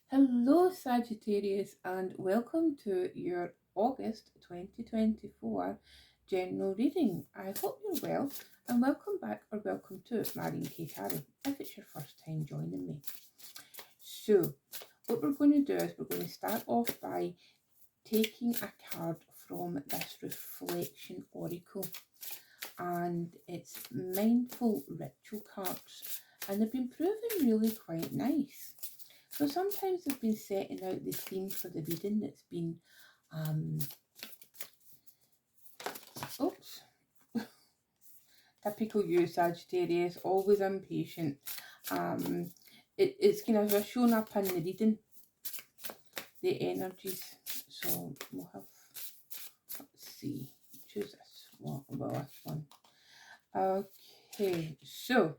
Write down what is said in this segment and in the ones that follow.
Hello, Sagittarius, and welcome to your August 2024 general reading. I hope you're well, and welcome back or welcome to Marion K. Tarot if it's your first time joining me. So, what we're going to do is we're going to start off by taking a card from this reflection oracle, and it's mindful ritual cards, and they've been proving really quite nice. So sometimes I've been setting out the theme for the reading that's been, oops, typical you, Sagittarius, always impatient. It's kind of shown up in the reading, the energies. So we'll have, let's see, choose this one, well, this one. Okay, so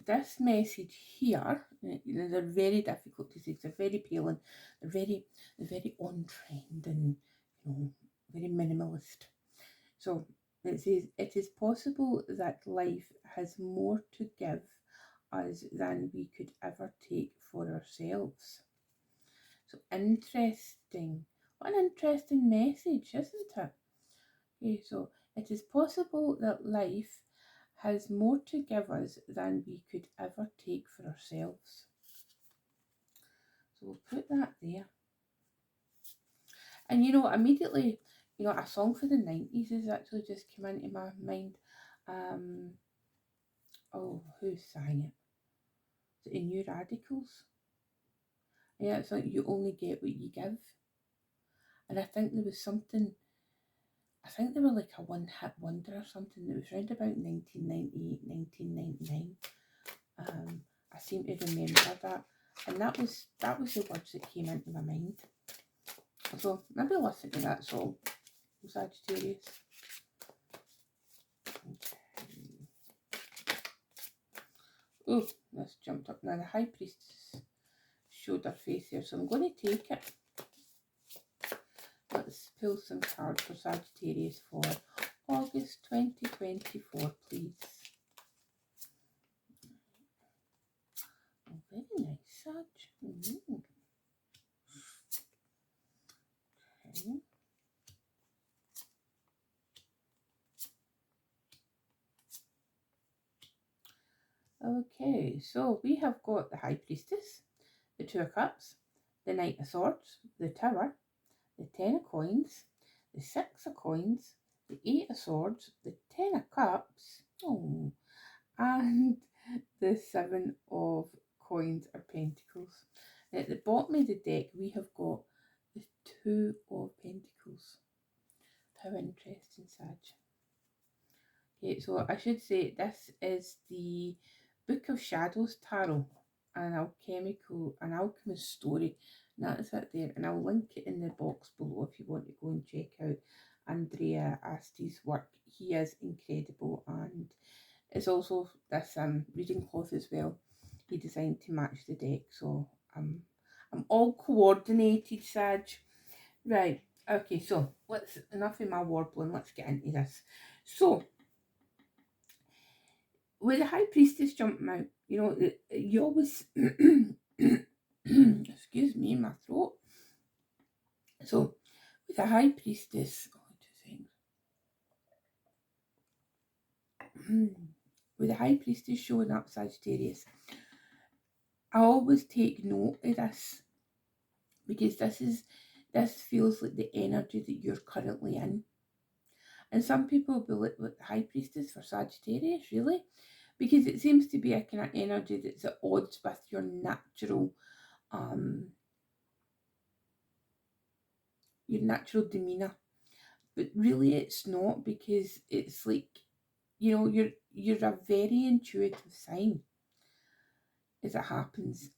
this message here, they're very difficult to see. They're very pale and they're very on trend and very minimalist. So it says it is possible that life has more to give us than we could ever take for ourselves. So interesting. What an interesting message, isn't it? Okay, so it is possible that life has more to give us than we could ever take for ourselves. So we'll put that there. And immediately, a song for the 90s has actually just come into my mind. Oh, who sang it? Is it New Radicals? Yeah, it's like you only get what you give. And I think there was something, I think they were like a one hit wonder or something that was around about 1998, 1999. I seem to remember that. And that was the words that came into my mind. So maybe listen to that song, Sagittarius. Oh, this jumped up. Now the High Priestess showed her face here, so I'm going to take it. Let's pull some cards for Sagittarius for August 2024, please. Oh, very nice, Sag. Okay. Okay, so we have got the High Priestess, the Two of Cups, the Knight of Swords, the Tower, the Ten of Coins, the Six of Coins, the Eight of Swords, the Ten of Cups, and the Seven of Coins or Pentacles. At the bottom of the deck, we have got the Two of Pentacles. How interesting, Sag. Okay, so I should say this is the Book of Shadows Tarot, an alchemist story. And that is it there, and I'll link it in the box below if you want to go and check out Andrea Aste's work. He is incredible, and it's also this reading cloth as well. He designed to match the deck, so I'm all coordinated, Sag. Right. Okay, so enough of my warbling. Let's get into this. So with the High Priestess jumping out, you always excuse me, my throat. So with the High Priestess, with the High Priestess showing up, Sagittarius, I always take note of this because this feels like the energy that you're currently in. And some people will be like, the High Priestess for Sagittarius, really? Because it seems to be a kind of energy that's at odds with your natural demeanour. But really it's not, because it's like, you're a very intuitive sign as it happens.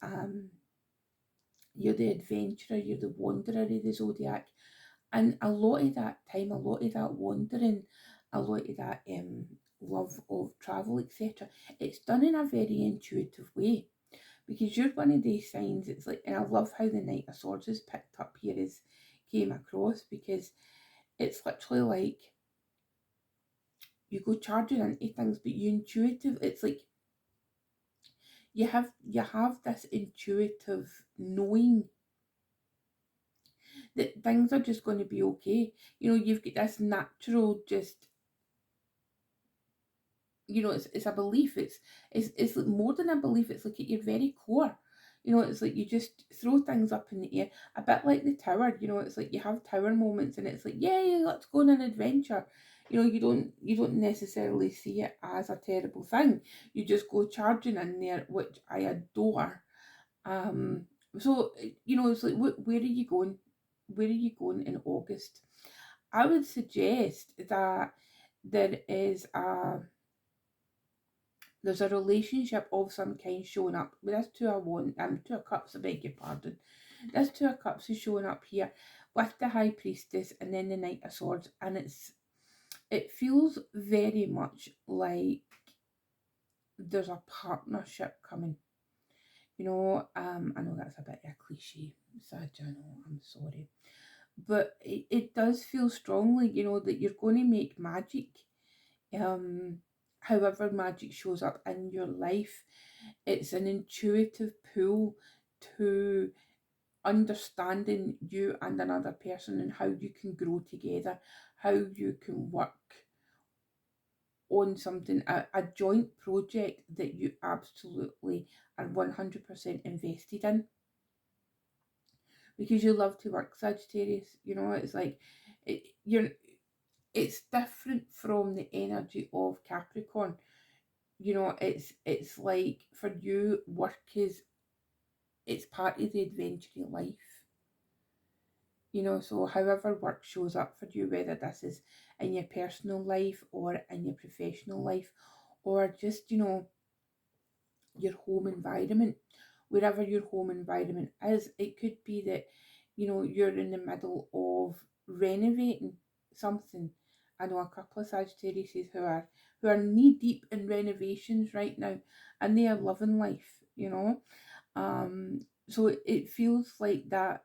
You're the adventurer, you're the wanderer of the zodiac. And a lot of that time, a lot of that wandering, a lot of that love of travel, etc., it's done in a very intuitive way. Because you're one of these signs, it's like, and I love how the Knight of Swords is picked up here, is came across, because it's literally like you go charging into things, but you intuitive, it's like you have this intuitive knowing that things are just going to be okay. You know, you've got this natural just, you know, it's a belief. It's like more than a belief. It's like at your very core. You know, it's like you just throw things up in the air, a bit like the tower. You know, it's like you have tower moments, and it's like, yay, let's go on an adventure. You know, you don't necessarily see it as a terrible thing. You just go charging in there, which I adore. Um, so you know, it's like, where are you going? Where are you going in August? I would suggest that there is there's a relationship of some kind showing up with this two of cups, I beg your pardon. This two of cups is showing up here with the high priestess and then the knight of swords, and it feels very much like there's a partnership coming. You know, I know that's a bit of a cliche, Sag, I know, I'm sorry. But it does feel strongly, you know, that you're going to make magic. However magic shows up in your life, it's an intuitive pull to understanding you and another person and how you can grow together, how you can work on something, a joint project that you absolutely are 100% invested in, because you love to work, Sagittarius. You know, it's like you're it's different from the energy of Capricorn. You know, it's like for you, work is, it's part of the adventure of life. You know, so however work shows up for you, whether this is in your personal life or in your professional life, or just, you know, your home environment, wherever your home environment is, it could be that, you know, you're in the middle of renovating something. I know a couple of Sagittarius who are knee deep in renovations right now, and they are loving life, you know. So it feels like that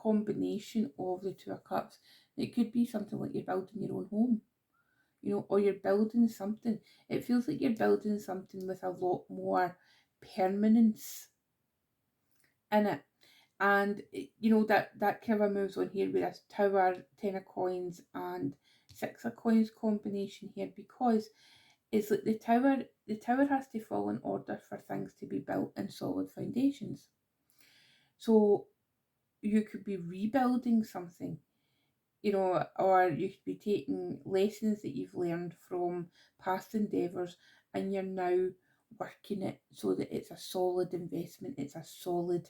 combination of the two of cups. It could be something like you're building your own home, you know, or you're building something. It feels like you're building something with a lot more permanence in it. And you know, that kind of moves on here with this tower, 10 of coins, and 6 of coins combination here, because it's like the tower has to fall in order for things to be built in solid foundations. So you could be rebuilding something, you know, or you could be taking lessons that you've learned from past endeavours, and you're now working it so that it's a solid investment, it's a solid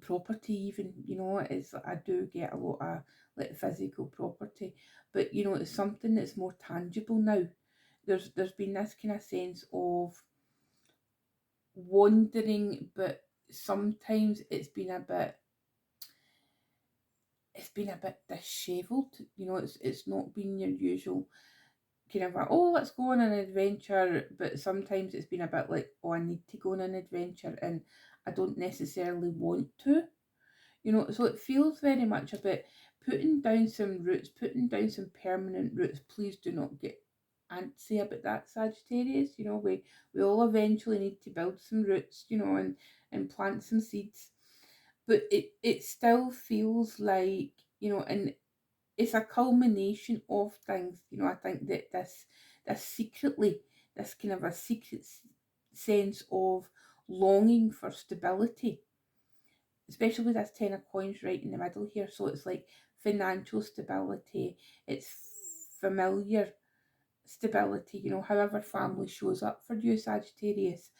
property. Even, you know, it's, I do get a lot of like physical property, but you know, it's something that's more tangible now. There's been this kind of sense of wandering, but sometimes it's been a bit dishevelled. You know, it's not been your usual kind of a, oh, let's go on an adventure, but sometimes it's been a bit like, oh, I need to go on an adventure and I don't necessarily want to. You know, so it feels very much about putting down some roots, putting down some permanent roots. Please do not get antsy about that, Sagittarius. You know, we all eventually need to build some roots, you know, and plant some seeds. But it still feels like, you know, and it's a culmination of things. You know, I think that this secretly, this kind of a secret sense of longing for stability, especially with this 10 of coins right in the middle here. So it's like financial stability, it's familiar stability, you know, however family shows up for you, Sagittarius.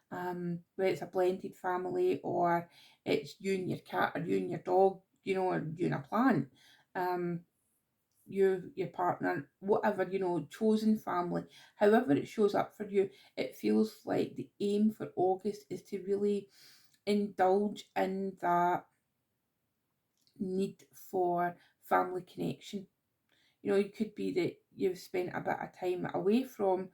Whether it's a blended family, or it's you and your cat, or you and your dog, you know, or you and a plant, you, your partner, whatever, you know, chosen family, however it shows up for you, it feels like the aim for August is to really indulge in that need for family connection. You know, it could be that you've spent a bit of time away from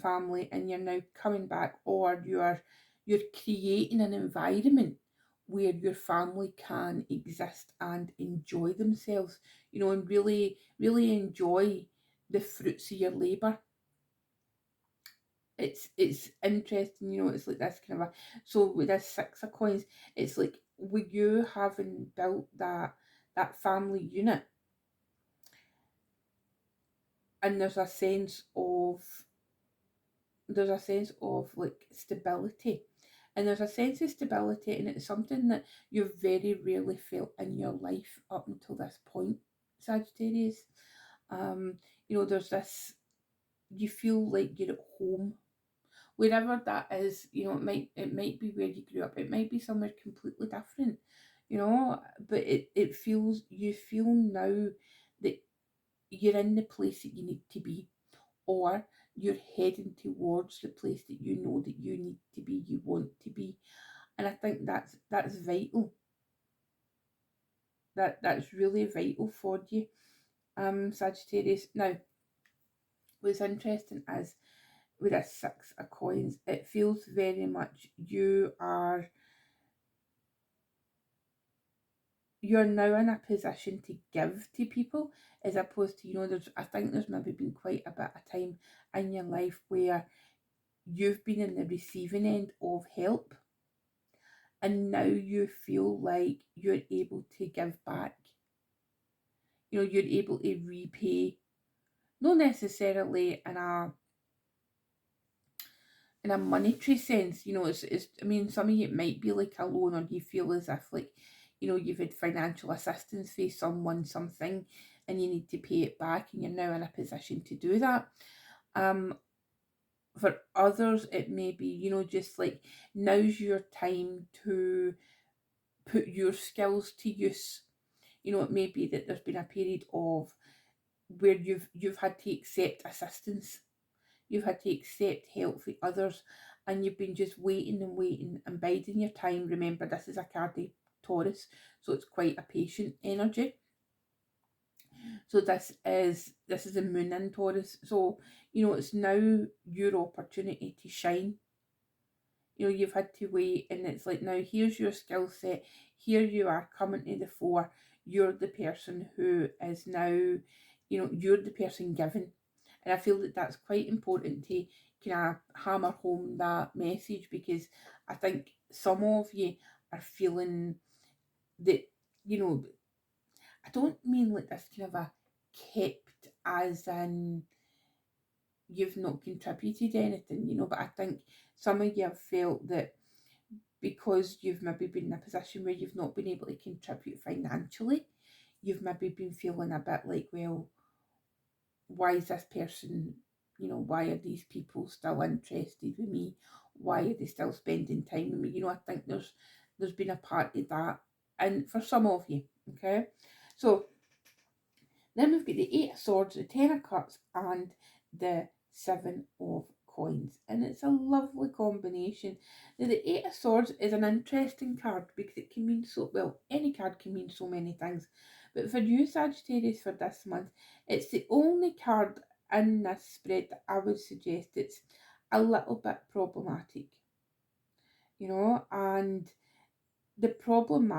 family and you're now coming back, or you're creating an environment where your family can exist and enjoy themselves, you know, and really, really enjoy the fruits of your labour. it's interesting, you know, it's like this kind of a, so with this 6 of coins, it's like with you having built that family unit, and there's a sense of like stability, and there's a sense of stability, and it's something that you've very rarely felt in your life up until this point, Sagittarius. um you know, there's this, you feel like you're at home wherever that is. You know, it might be where you grew up, it might be somewhere completely different, you know, but it feels, you feel now that you're in the place that you need to be, or you're heading towards the place that you know that you need to be, you want to be. And I think that's vital. That's really vital for you, Sagittarius. Now, what's interesting is with a 6 of coins, it feels very much you're now in a position to give to people, as opposed to, you know, I think there's maybe been quite a bit of time in your life where you've been in the receiving end of help, and now you feel like you're able to give back. You know, you're able to repay, not necessarily in a monetary sense. You know, it's I mean, some of you, it might be like a loan, or you feel as if, like, you know, you've had financial assistance for someone, something, and you need to pay it back, and you're now in a position to do that. um for others, it may be, you know, just like, now's your time to put your skills to use. You know, it may be that there's been a period of where you've had to accept assistance, you've had to accept help from others, and you've been just waiting and waiting and biding your time. Remember, this is a card of Taurus, so it's quite a patient energy. So this is a moon in Taurus. So, you know, it's now your opportunity to shine. You know, you've had to wait, and it's like, now here's your skill set, here you are coming to the fore, you're the person who is now, you know, you're the person giving. And I feel that that's quite important to kind of hammer home that message, because I think some of you are feeling that, you know, I don't mean like this kind of a kept, as in you've not contributed anything, you know, but I think some of you have felt that because you've maybe been in a position where you've not been able to contribute financially, you've maybe been feeling a bit like, well, why is this person, you know, why are these people still interested with me? Why are they still spending time with me? You know, I think there's been a part of that, and for some of you, okay. So then we've got the 8 of Swords, the 10 of Cups, and the 7 of Coins. And it's a lovely combination. Now, the 8 of Swords is an interesting card because it can mean so, well, any card can mean so many things. But for you, Sagittarius, for this month, it's the only card in this spread that I would suggest it's a little bit problematic. You know, and the problem,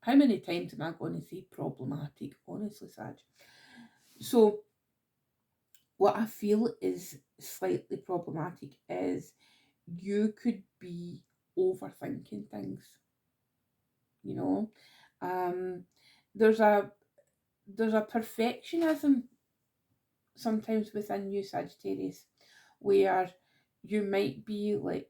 how many times am I going to say problematic, honestly, Sag? So, what I feel is slightly problematic is you could be overthinking things, you know. Um, there's a perfectionism sometimes within you, Sagittarius, where you might be like,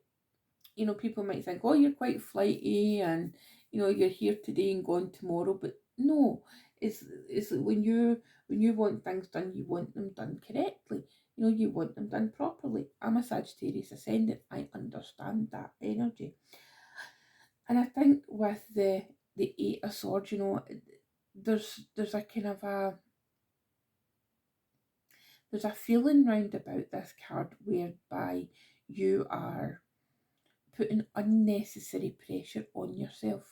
you know, people might think, oh, you're quite flighty, and, you know, you're here today and gone tomorrow. But no, it's like when you want things done, you want them done correctly. You know, you want them done properly. I'm a Sagittarius ascendant. I understand that energy. And I think with the 8 of Swords, you know, there's a kind of there's a feeling round about this card whereby you are putting unnecessary pressure on yourself.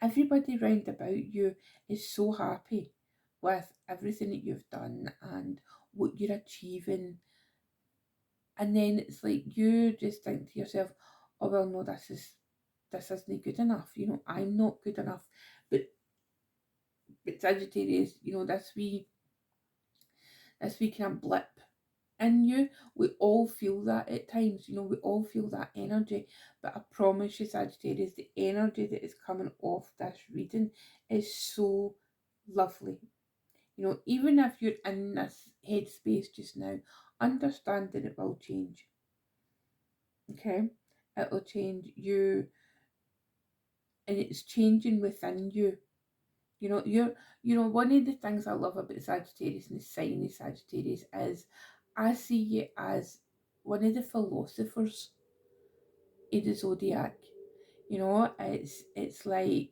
Everybody round about you is so happy with everything that you've done and what you're achieving. And then it's like you just think to yourself, oh well, no, this isn't good enough. You know, I'm not good enough. But Sagittarius, you know, this wee kind of blip in you. We all feel that at times, you know, we all feel that energy. But I promise you, Sagittarius, the energy that is coming off this reading is so lovely. You know, even if you're in this headspace just now, understand that it will change. Okay? It'll change you, and it's changing within you. You know, one of the things I love about Sagittarius and the sign of Sagittarius is I see you as one of the philosophers of the zodiac. You know, it's like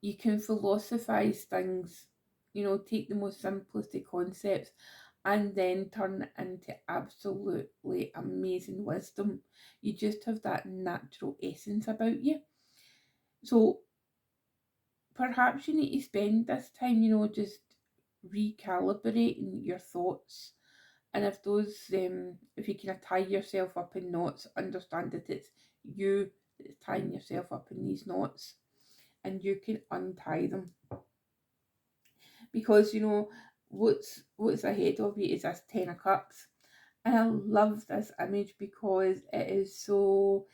you can philosophize things, you know, take the most simplistic concepts and then turn it into absolutely amazing wisdom. You just have that natural essence about you. So perhaps you need to spend this time, you know, just recalibrating your thoughts. And if those, if you kind of tie yourself up in knots, understand that it's you that's tying yourself up in these knots, and you can untie them. Because you know what's ahead of you is this 10 of Cups, and I love this image because it is so,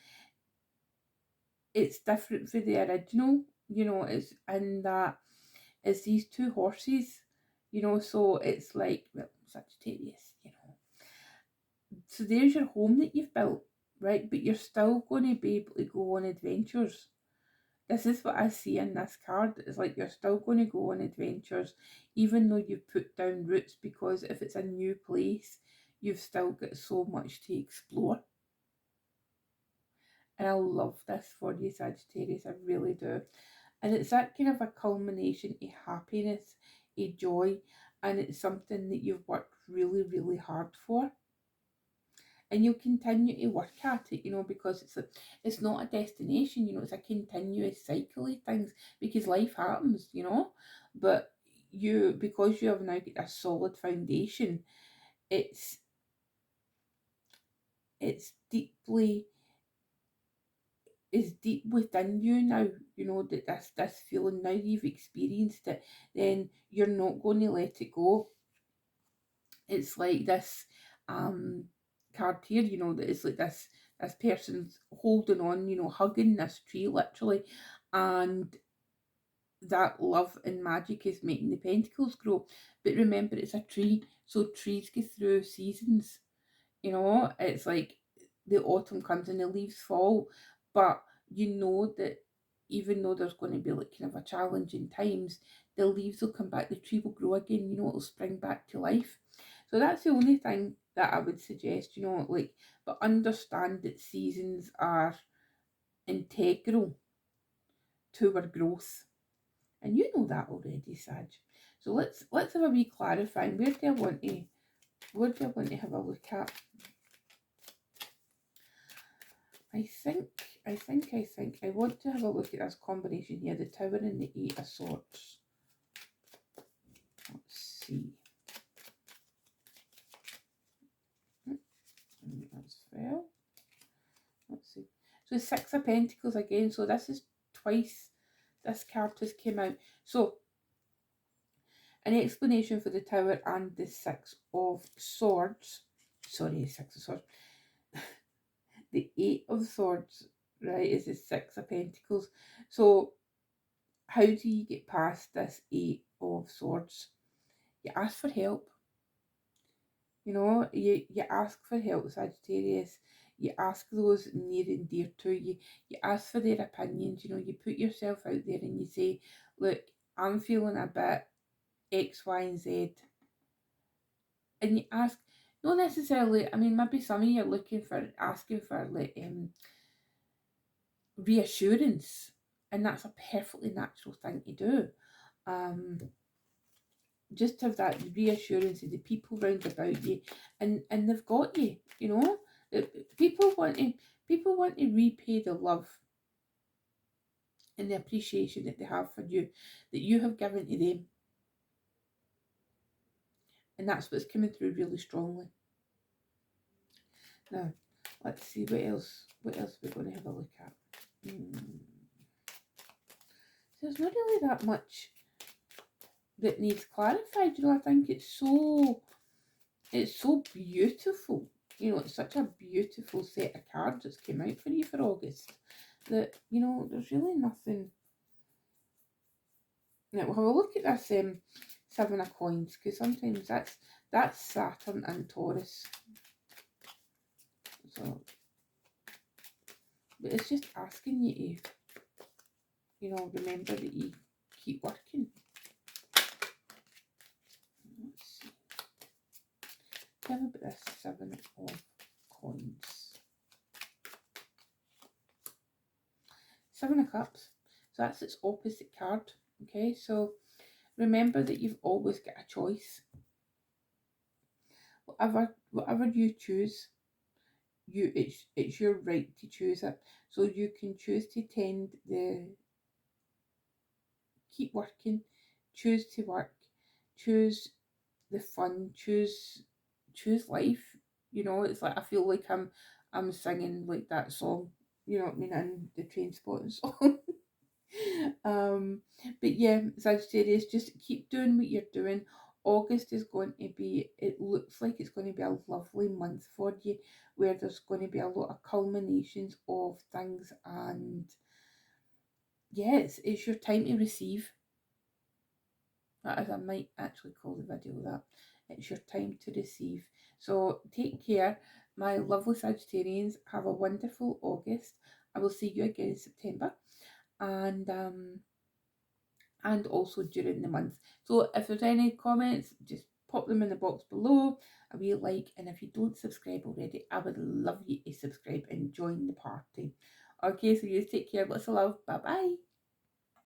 it's different for the original. You know, it's in that it's these two horses. You know, so it's like, well, Sagittarius. You know, so there's your home that you've built, right? But you're still going to be able to go on adventures. This is what I see in this card. It's like you're still going to go on adventures, even though you've put down roots, because if it's a new place, you've still got so much to explore. And I love this for you, Sagittarius, I really do. And it's that kind of a culmination of happiness, a joy, and it's something that you've worked really, really hard for. And you'll continue to work at it, you know, because it's not a destination, you know, it's a continuous cycle of things, because life happens, you know. But you, because you have now got a solid foundation, it's it's deeply is deep within you now, you know, that this feeling, now you've experienced it, then you're not going to let it go. It's like this card here, you know, that it's like this person's holding on, you know, hugging this tree literally, and that love and magic is making the pentacles grow. But remember, it's a tree, so trees go through seasons. You know, it's like the autumn comes and the leaves fall, but you know that even though there's going to be like kind of a challenging times, the leaves will come back, the tree will grow again, you know, it'll spring back to life. So that's the only thing that I would suggest, you know, like, but understand that seasons are integral to our growth. And you know that already, Sag. So let's have a wee clarifying. Where do I want to have a look at? I want to have a look at this combination here, the Tower and the Eight of Swords. Let's see. That's fair. Let's see. So 6 of Pentacles again. So this is twice this card has came out. So an explanation for the Tower and the Six of Swords. Sorry, Six of Swords. The Eight of Swords, right, is the Six of Pentacles. So how do you get past this Eight of Swords? You ask for help. You know, you ask for help, Sagittarius. You ask those near and dear to you. You ask for their opinions. You know, you put yourself out there and you say, look, I'm feeling a bit X, Y, and Z. And you ask, not necessarily, I mean, maybe some of you are asking for like reassurance, and that's a perfectly natural thing to do. Just have that reassurance of the people round about you, and they've got you. You know, people want to repay the love and the appreciation that they have for you, that you have given to them, and that's what's coming through really strongly. Now, let's see what else we're going to have a look at. So there's not really that much that needs clarified. You know, I think it's so It's so beautiful. You know, it's such a beautiful set of cards that's came out for you for August that, you know, there's really nothing. Now we'll have a look at this Seven of Coins, because sometimes that's Saturn and Taurus. So, but it's just asking you to, you know, remember that you keep working. Let's see. Tell me about this Seven of Coins. Seven of Cups. So that's its opposite card. Okay, so remember that you've always got a choice. Whatever you choose, it's your right to choose it. So you can choose to keep working, choose to work, choose the fun, choose life. You know, it's like I feel like I'm singing like that song, you know what I mean, in the Train Spotting song. But yeah, Sagittarius, just keep doing what you're doing. August is going to be, it looks like it's going to be a lovely month for you, where there's going to be a lot of culminations of things, and yes, it's your time to receive. As I might actually call the video that. It's your time to receive. So take care, my lovely Sagittarians. Have a wonderful August. I will see you again in September, and also during the month. So if there's any comments, just pop them in the box below, a wee like, and if you don't subscribe already, I would love you to subscribe and join the party. Okay, so you take care, lots of love, bye bye.